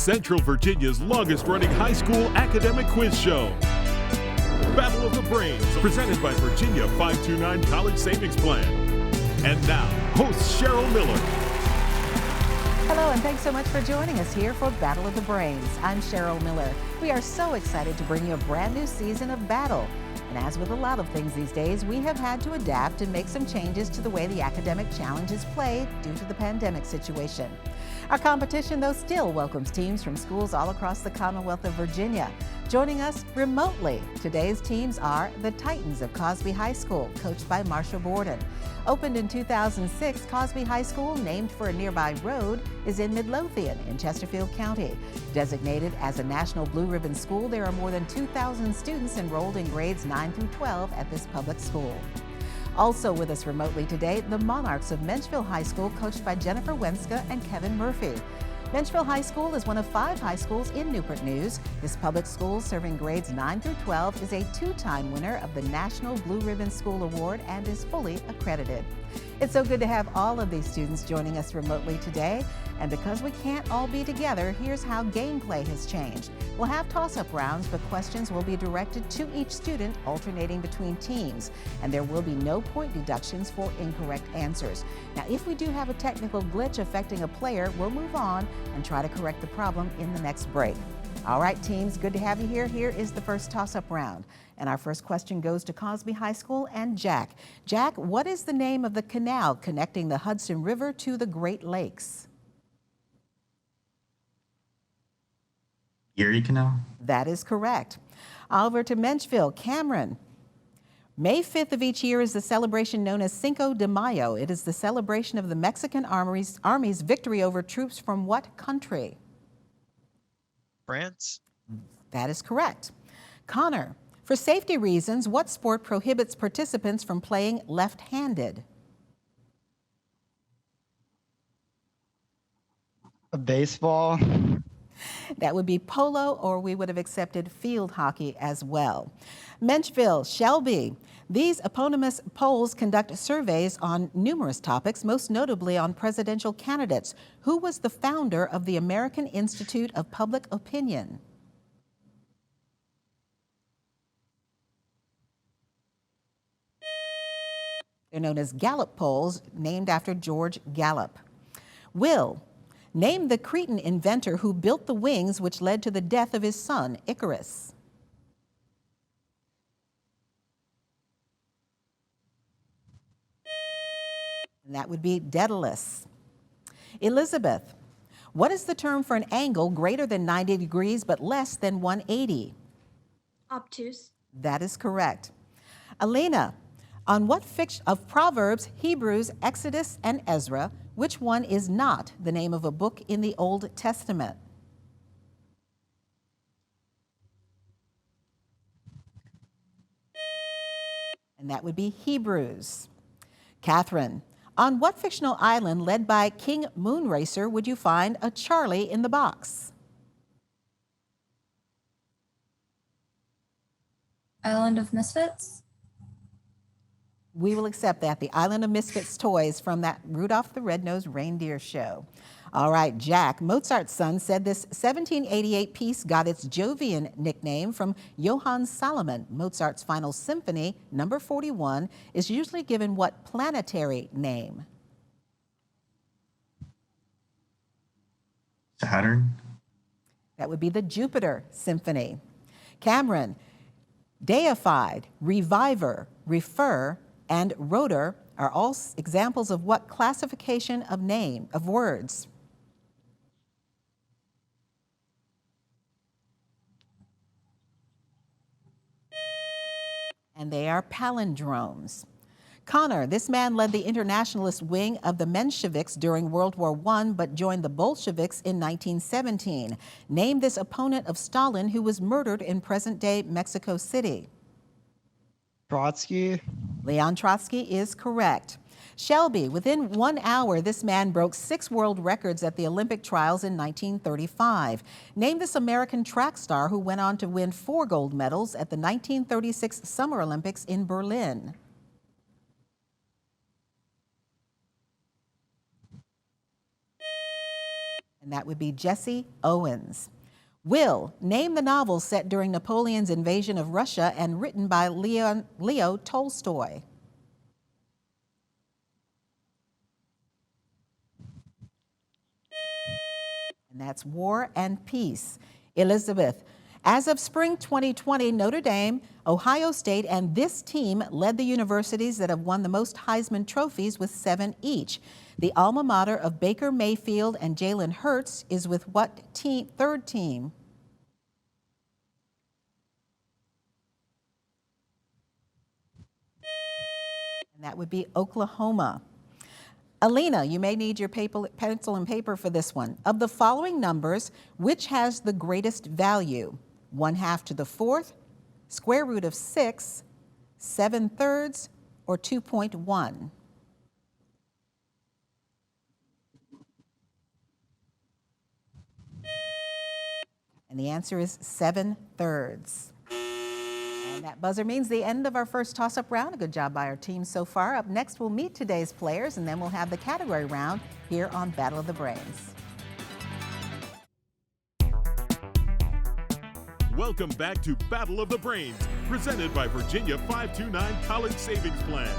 Central Virginia's longest-running high school academic quiz show. Battle of the Brains, presented by Virginia 529 College Savings Plan. And now, host Cheryl Miller. Hello, and thanks so much for joining us here for Battle of the Brains. I'm Cheryl Miller. We are so excited to bring you a brand new season of Battle. And as with a lot of things these days, we have had to adapt and make some changes to the way the academic challenge is played due to the pandemic situation. Our competition, though, still welcomes teams from schools all across the Commonwealth of Virginia. Joining us remotely, today's teams are the Titans of Cosby High School, coached by Marsha Borden. Opened in 2006, Cosby High School, named for a nearby road, is in Midlothian in Chesterfield County. Designated as a National Blue Ribbon School, there are more than 2,000 students enrolled in grades 9 through 12 at this public school. Also with us remotely today, the Monarchs of Menchville High School, coached by Jennifer Wenska and Kevin Murphy. Menchville High School is one of 5 high schools in Newport News. This public school, serving grades 9 through 12, is a 2-time winner of the National Blue Ribbon School Award and is fully accredited. It's so good to have all of these students joining us remotely today. And because we can't all be together, here's how gameplay has changed. We'll have toss-up rounds, but questions will be directed to each student, alternating between teams. And there will be no point deductions for incorrect answers. Now, if we do have a technical glitch affecting a player, we'll move on and try to correct the problem in the next break. All right, teams, good to have you here. Here is the first toss-up round. And our first question goes to Cosby High School and Jack. Jack, what is the name of the canal connecting the Hudson River to the Great Lakes? Erie Canal? That is correct. Over to Menchville. Cameron. May 5th of each year is the celebration known as Cinco de Mayo. It is the celebration of the Mexican Army's victory over troops from what country? France? That is correct. Connor, for safety reasons, what sport prohibits participants from playing left-handed? A baseball. That would be polo, or we would have accepted field hockey as well. Menchville, Shelby. These eponymous polls conduct surveys on numerous topics, most notably on presidential candidates. Who was the founder of the American Institute of Public Opinion? They're known as Gallup polls, named after George Gallup. Will, name the Cretan inventor who built the wings which led to the death of his son, Icarus. And that would be Daedalus. Elizabeth, what is the term for an angle greater than 90 degrees but less than 180? Obtuse. That is correct. Alina, on what fiction of Proverbs, Hebrews, Exodus, and Ezra, which one is not the name of a book in the Old Testament? And that would be Hebrews. Catherine, on what fictional island led by King Moonracer would you find a Charlie in the Box? Island of Misfits. We will accept that. The Island of Misfits toys from that Rudolph the Red-Nosed Reindeer show. All right, Jack, Mozart's son said this 1788 piece got its Jovian nickname from Johann Salomon. Mozart's Final Symphony, number 41, is usually given what planetary name? Saturn? That would be the Jupiter Symphony. Cameron, deified, reviver, refer, and rotor are all examples of what classification of words? And they are palindromes. Connor, this man led the internationalist wing of the Mensheviks during World War I, but joined the Bolsheviks in 1917. Name this opponent of Stalin who was murdered in present-day Mexico City. Trotsky. Leon Trotsky is correct. Shelby, within 1 hour, this man broke 6 world records at the Olympic trials in 1935. Name this American track star who went on to win 4 gold medals at the 1936 Summer Olympics in Berlin. And that would be Jesse Owens. Will, name the novel set during Napoleon's invasion of Russia and written by Leo Tolstoy. And that's War and Peace. Elizabeth, as of spring 2020, Notre Dame, Ohio State, and this team led the universities that have won the most Heisman trophies with 7 each. The alma mater of Baker Mayfield and Jalen Hurts is with what third team? And that would be Oklahoma. Alina, you may need your pencil and paper for this one. Of the following numbers, which has the greatest value? 1/2 to the 4th, square root of 6, 7/3, or 2.1? And the answer is 7/3. And that buzzer means the end of our first toss-up round. A good job by our team so far. Up next, we'll meet today's players, and then we'll have the category round here on Battle of the Brains. Welcome back to Battle of the Brains, presented by Virginia 529 College Savings Plan.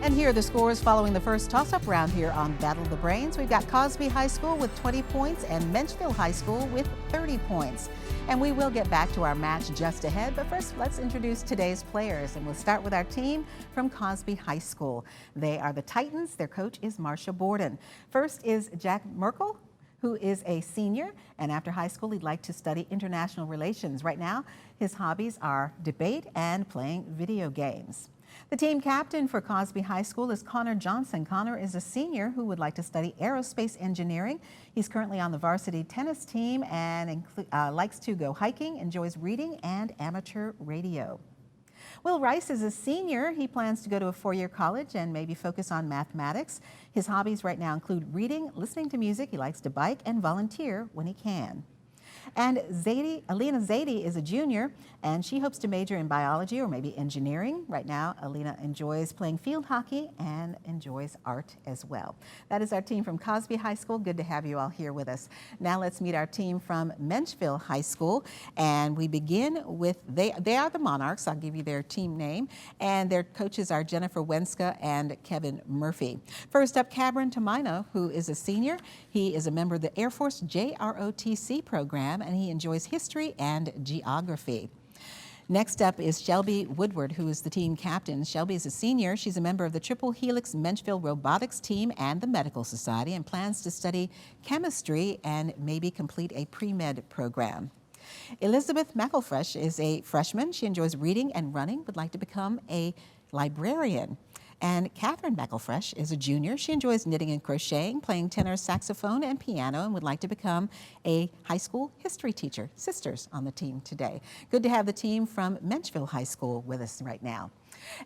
And here are the scores following the first toss-up round here on Battle of the Brains. We've got Cosby High School with 20 points and Menchville High School with 30 points. And we will get back to our match just ahead, but first let's introduce today's players. And we'll start with our team from Cosby High School. They are the Titans. Their coach is Marcia Borden. First is Jack Merkel, who is a senior, and after high school he'd like to study international relations. Right now his hobbies are debate and playing video games. The team captain for Cosby High School is Connor Johnson. Connor is a senior who would like to study aerospace engineering. He's currently on the varsity tennis team and likes to go hiking, enjoys reading, and amateur radio. Will Rice is a senior. He plans to go to a 4-year college and maybe focus on mathematics. His hobbies right now include reading, listening to music. He likes to bike and volunteer when he can. And Alina Zadie is a junior, and she hopes to major in biology or maybe engineering. Right now, Alina enjoys playing field hockey and enjoys art as well. That is our team from Cosby High School. Good to have you all here with us. Now let's meet our team from Menchville High School, and we begin with, they are the Monarchs. I'll give you their team name, and their coaches are Jennifer Wenska and Kevin Murphy. First up, Cameron Tamino, who is a senior. He is a member of the Air Force JROTC program, and he enjoys history and geography. Next up is Shelby Woodward, who is the team captain. Shelby is a senior. She's a member of the Triple Helix Menchville Robotics team and the Medical Society, and plans to study chemistry and maybe complete a pre-med program. Elizabeth McElfresh is a freshman. She enjoys reading and running, would like to become a librarian. And Catherine McElfresh is a junior. She enjoys knitting and crocheting, playing tenor, saxophone, and piano, and would like to become a high school history teacher. Sisters on the team today. Good to have the team from Menchville High School with us right now.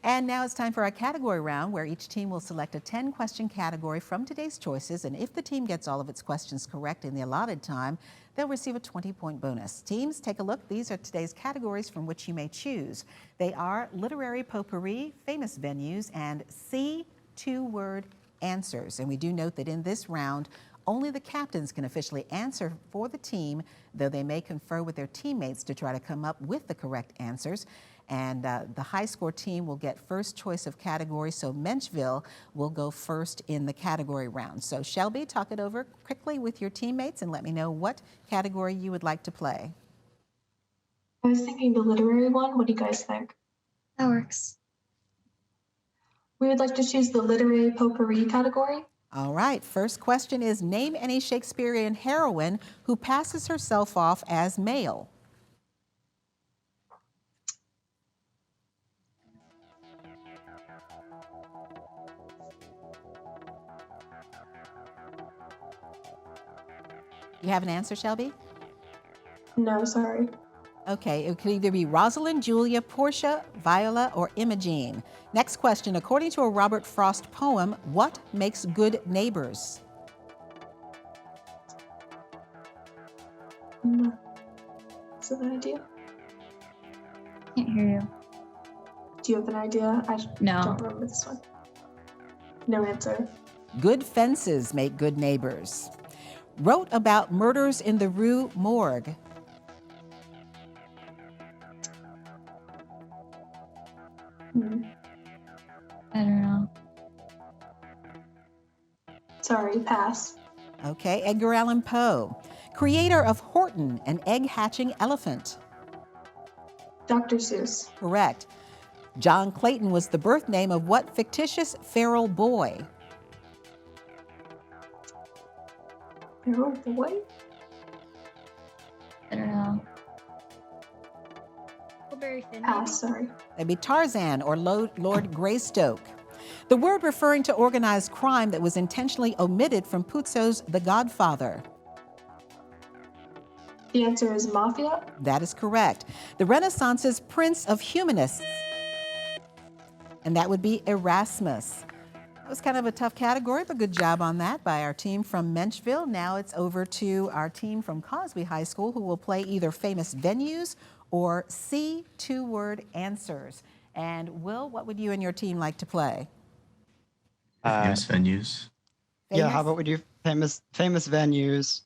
And now it's time for our category round, where each team will select a 10-question category from today's choices, and if the team gets all of its questions correct in the allotted time, they'll receive a 20-point bonus. Teams, take a look. These are today's categories from which you may choose. They are literary potpourri, famous venues, and C, 2-word answers. And we do note that in this round, only the captains can officially answer for the team, though they may confer with their teammates to try to come up with the correct answers. And the high score team will get first choice of category, so Menchville will go first in the category round. So Shelby, talk it over quickly with your teammates and let me know what category you would like to play. I was thinking the literary one. What do you guys think? That works. We would like to choose the literary potpourri category. All right, first question is, name any Shakespearean heroine who passes herself off as male. You have an answer, Shelby? No, sorry. Okay, it could either be Rosalind, Julia, Portia, Viola, or Imogene. Next question, according to a Robert Frost poem, what makes good neighbors? Is that an idea? Can't hear you. Do you have an idea? I No. don't remember this one. No answer. Good fences make good neighbors. Wrote about murders in the Rue Morgue. I don't know. Sorry, pass. Okay, Edgar Allan Poe. Creator of Horton, an egg-hatching elephant. Dr. Seuss. Correct. John Clayton was the birth name of what fictitious feral boy? Feral boy? I don't know. Huckleberry Finn. Pass, sorry. That'd be Tarzan or Lord Greystoke. The word referring to organized crime that was intentionally omitted from Puzo's The Godfather. The answer is mafia. That is correct. The Renaissance's prince of humanists. And that would be Erasmus. That was kind of a tough category, but good job on that by our team from Menchville. Now it's over to our team from Cosby High School, who will play either famous venues or C two-word answers. And Will, what would you and your team like to play? Famous venues. Yeah, how Famous? about we do famous venues?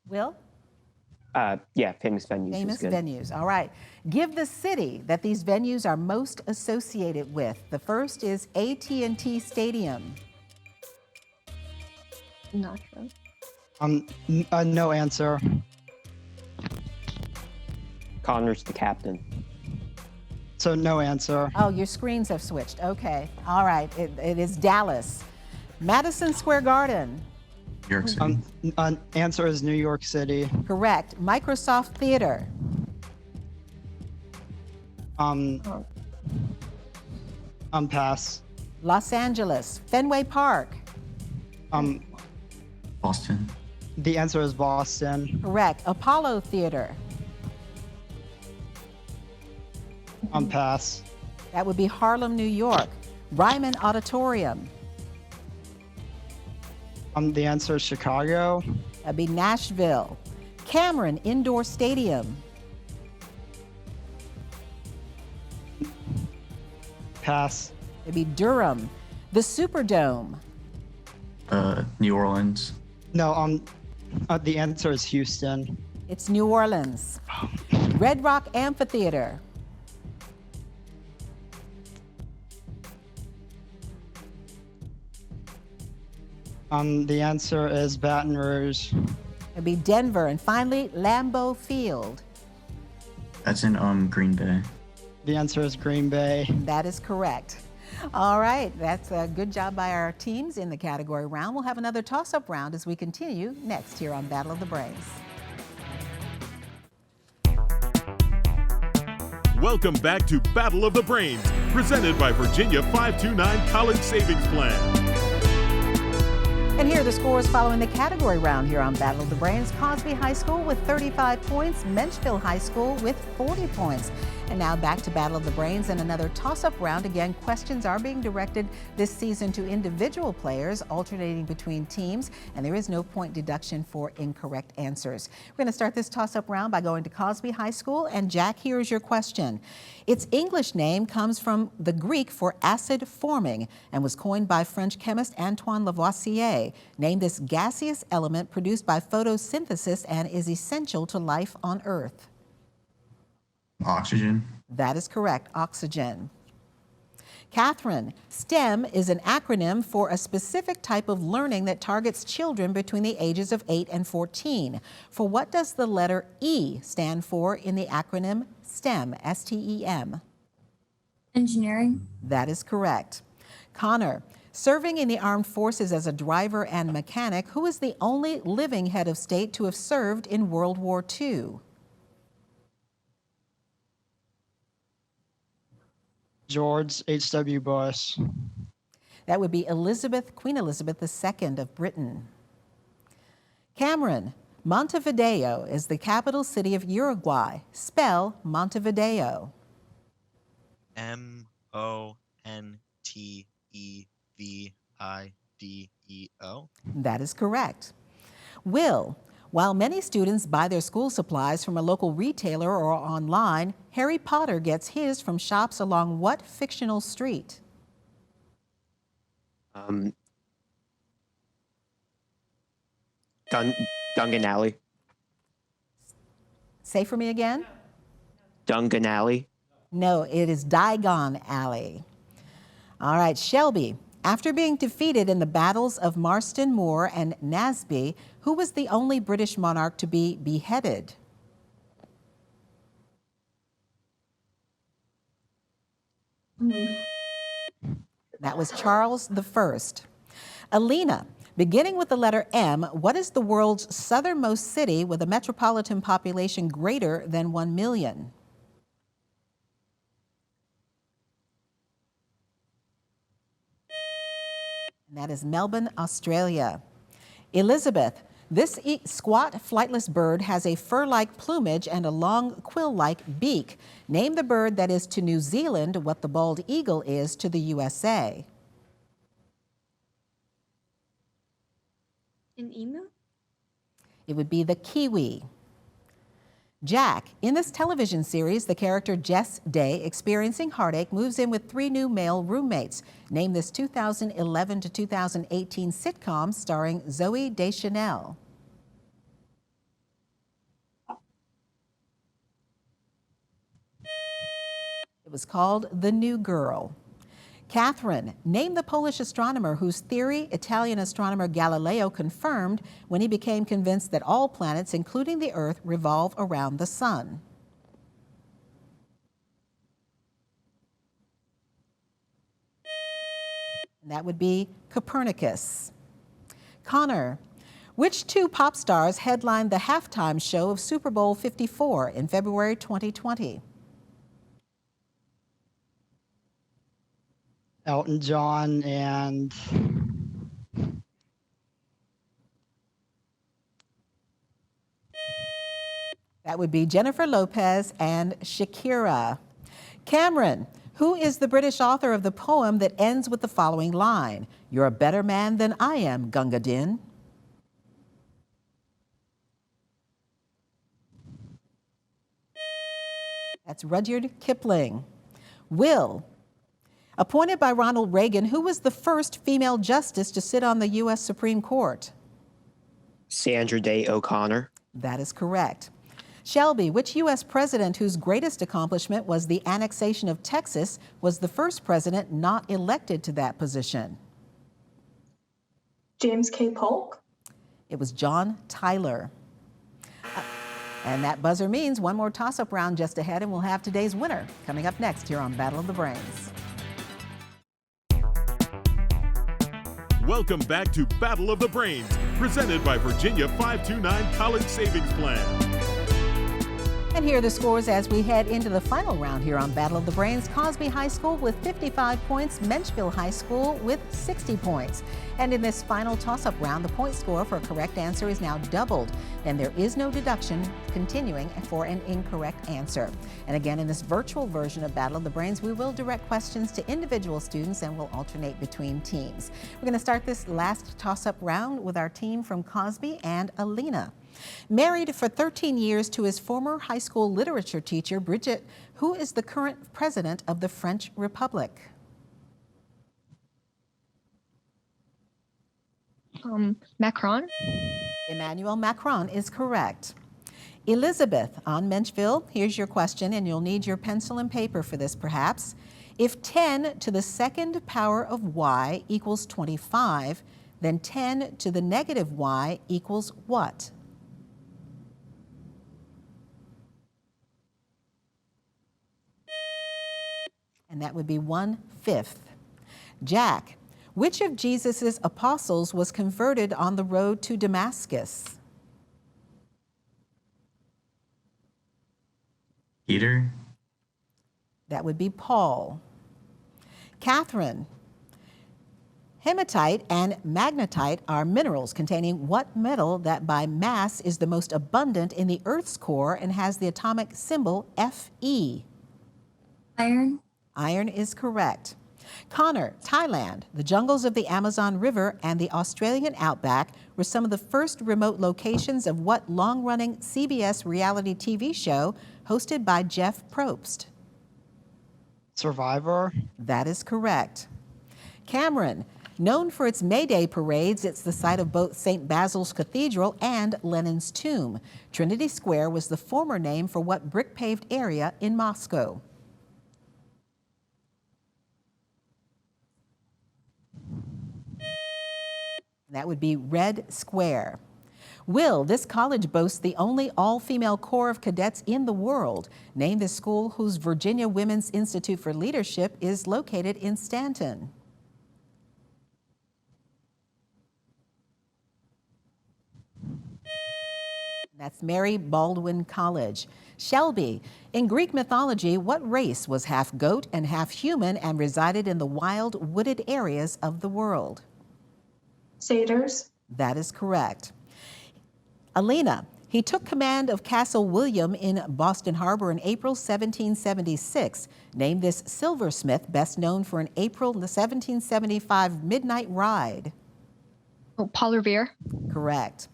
Will? Yeah, famous venues. Famous is good. venues. All right. Give the city that these venues are most associated with. The first is AT&T Stadium. Not sure. No answer. Connor's the captain. So no answer. Oh, your screens have switched. Okay. All right. It is Dallas. Madison Square Garden. New York City. Answer is New York City. Correct. Microsoft Theater. Pass. Los Angeles. Fenway Park. Boston. The answer is Boston. Correct. Apollo Theater. Pass. That would be Harlem, New York. Ryman Auditorium. The answer is Chicago. That'd be Nashville. Cameron Indoor Stadium. Pass. It'd be Durham. The Superdome. New Orleans. No, the answer is Houston. It's New Orleans. Red Rock Amphitheater. The answer is Baton Rouge. It'd be Denver. And finally, Lambeau Field. That's in Green Bay. The answer is Green Bay. That is correct. All right, that's a good job by our teams in the category round. We'll have another toss-up round as we continue next here on Battle of the Brains. Welcome back to Battle of the Brains, presented by Virginia 529 College Savings Plan. And here are the scores following the category round here on Battle of the Brains. Cosby High School with 35 points, Menchville High School with 40 points. And now back to Battle of the Brains and another toss-up round. Again, questions are being directed this season to individual players, alternating between teams, and there is no point deduction for incorrect answers. We're going to start this toss-up round by going to Cosby High School, and Jack, here is your question. Its English name comes from the Greek for acid forming and was coined by French chemist Antoine Lavoisier. Name this gaseous element produced by photosynthesis and is essential to life on Earth. Oxygen. That is correct, oxygen. Catherine, STEM is an acronym for a specific type of learning that targets children between the ages of 8 and 14. For what does the letter E stand for in the acronym STEM, S-T-E-M? Engineering. That is correct. Connor, serving in the armed forces as a driver and mechanic, who is the only living head of state to have served in World War II? George H.W. Bush. That would be Queen Elizabeth II of Britain. Cameron, Montevideo is the capital city of Uruguay. Spell Montevideo. Montevideo. That is correct. Will, while many students buy their school supplies from a local retailer or online, Harry Potter gets his from shops along what fictional street? Dungan Alley. Say for me again? Dungan Alley. No, it is Diagon Alley. All right, Shelby. After being defeated in the battles of Marston Moor and Naseby, who was the only British monarch to be beheaded? That was Charles I. Alina, beginning with the letter M, what is the world's southernmost city with a metropolitan population greater than 1 million? And that is Melbourne, Australia. Elizabeth, this squat, flightless bird has a fur-like plumage and a long quill-like beak. Name the bird that is to New Zealand what the bald eagle is to the USA. An email? It would be the kiwi. Jack, in this television series, the character Jess Day, experiencing heartache, moves in with 3 new male roommates. Name this 2011 to 2018 sitcom starring Zooey Deschanel. It was called The New Girl. Catherine, name the Polish astronomer whose theory Italian astronomer Galileo confirmed when he became convinced that all planets, including the Earth, revolve around the sun. And that would be Copernicus. Connor, which 2 pop stars headlined the halftime show of Super Bowl 54 in February 2020? Elton John and that would be Jennifer Lopez and Shakira. Cameron, who is the British author of the poem that ends with the following line? You're a better man than I am, Gunga Din. That's Rudyard Kipling. Will, appointed by Ronald Reagan, who was the first female justice to sit on the U.S. Supreme Court? Sandra Day O'Connor. That is correct. Shelby, which U.S. president whose greatest accomplishment was the annexation of Texas was the first president not elected to that position? James K. Polk. It was John Tyler. And that buzzer means one more toss-up round just ahead, and we'll have today's winner coming up next here on Battle of the Brains. Welcome back to Battle of the Brains, presented by Virginia 529 College Savings Plan. And here are the scores as we head into the final round here on Battle of the Brains. Cosby High School with 55 points, Menchville High School with 60 points. And in this final toss-up round, the point score for a correct answer is now doubled, and there is no deduction continuing for an incorrect answer. And again, in this virtual version of Battle of the Brains, we will direct questions to individual students and will alternate between teams. We're going to start this last toss-up round with our team from Cosby and Alina. Married for 13 years to his former high school literature teacher, Bridget, who is the current president of the French Republic? Macron? Emmanuel Macron is correct. Elizabeth on Menchville, here's your question, and you'll need your pencil and paper for this perhaps. If 10 to the second power of y equals 25, then 10 to the negative y equals what? And that would be 1/5. Jack, which of Jesus's apostles was converted on the road to Damascus? Peter? That would be Paul. Catherine, hematite and magnetite are minerals containing what metal that by mass is the most abundant in the Earth's core and has the atomic symbol Fe? Iron? Iron is correct. Connor, Thailand, the jungles of the Amazon River and the Australian outback were some of the first remote locations of what long-running CBS reality TV show hosted by Jeff Probst? Survivor. That is correct. Cameron, Known for its May Day parades, it's the site of both St. Basil's Cathedral and Lenin's tomb. Trinity Square was the former name for what brick-paved area in Moscow? That would be Red Square. Will, this college boasts the only all-female corps of cadets in the world. Name the school whose Virginia Women's Institute for Leadership is located in Stanton. That's Mary Baldwin College. Shelby, in Greek mythology, what race was half goat and half human and resided in the wild, wooded areas of the world? Satyrs. That is correct. Alina, he took command of Castle William in Boston Harbor in April 1776. Name this silversmith best known for an April 1775 midnight ride. Oh, Paul Revere. Correct.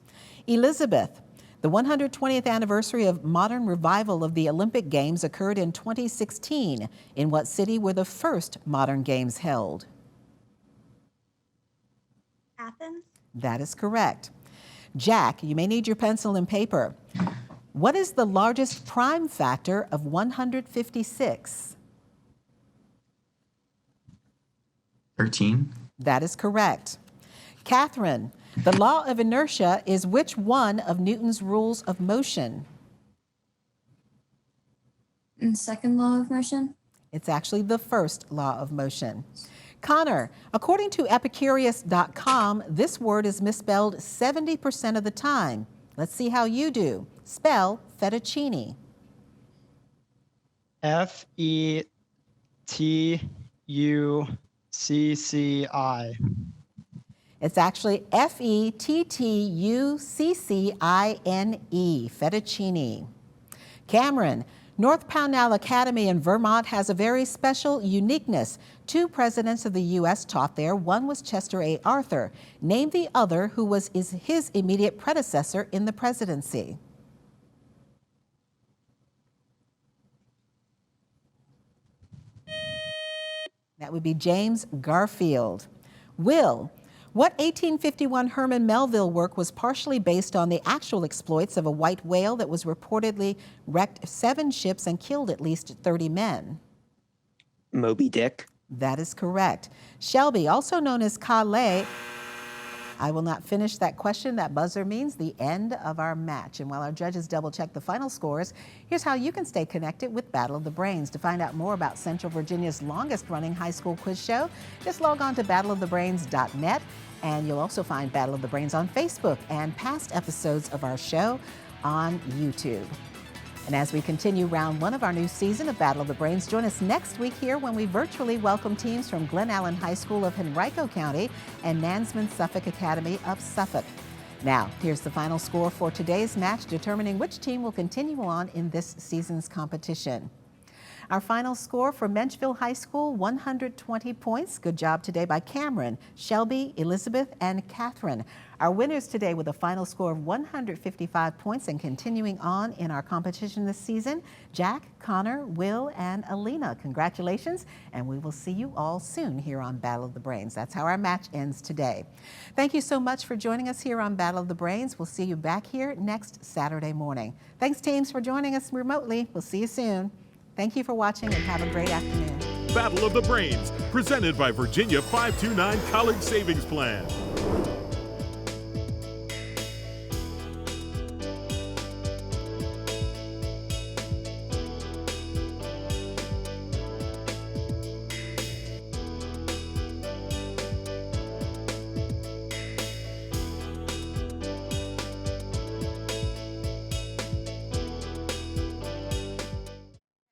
Elizabeth, the 120th anniversary of modern revival of the Olympic Games occurred in 2016. In what city were the first modern games held? Athens. That is correct. Jack, you may need your pencil and paper. What is the largest prime factor of 156? 13. That is correct. Catherine, the law of inertia is which one of Newton's rules of motion? And second law of motion. It's actually the first law of motion. Connor, according to Epicurious.com, this word is misspelled 70% of the time. Let's see how you do. Spell fettuccine. F-E-T-U-C-C-I. It's actually F-E-T-T-U-C-C-I-N-E, fettuccine. Cameron, North Pownell Academy in Vermont has a very special uniqueness. 2 presidents of the U.S. taught there. One was Chester A. Arthur. Name the other who was his immediate predecessor in the presidency. That would be James Garfield. Will, what 1851 Herman Melville work was partially based on the actual exploits of a white whale that was reportedly wrecked 7 ships and killed at least 30 men? Moby Dick. That is correct. Shelby, also known as Calais. I will not finish that question. That buzzer means the end of our match. And while our judges double check the final scores, here's how you can stay connected with Battle of the Brains. To find out more about Central Virginia's longest running high school quiz show, just log on to battleofthebrains.net. And you'll also find Battle of the Brains on Facebook and past episodes of our show on YouTube. And as we continue round 1 of our new season of Battle of the Brains, join us next week here when we virtually welcome teams from Glen Allen High School of Henrico County and Nansman Suffolk Academy of Suffolk. Now, here's the final score for today's match, determining which team will continue on in this season's competition. Our final score for Menchville High School, 120 points. Good job today by Cameron, Shelby, Elizabeth, and Catherine. Our winners today with a final score of 155 points and continuing on in our competition this season, Jack, Connor, Will, and Alina. Congratulations, and we will see you all soon here on Battle of the Brains. That's how our match ends today. Thank you so much for joining us here on Battle of the Brains. We'll see you back here next Saturday morning. Thanks, teams, for joining us remotely. We'll see you soon. Thank you for watching and have a great afternoon. Battle of the Brains, presented by Virginia 529 College Savings Plan.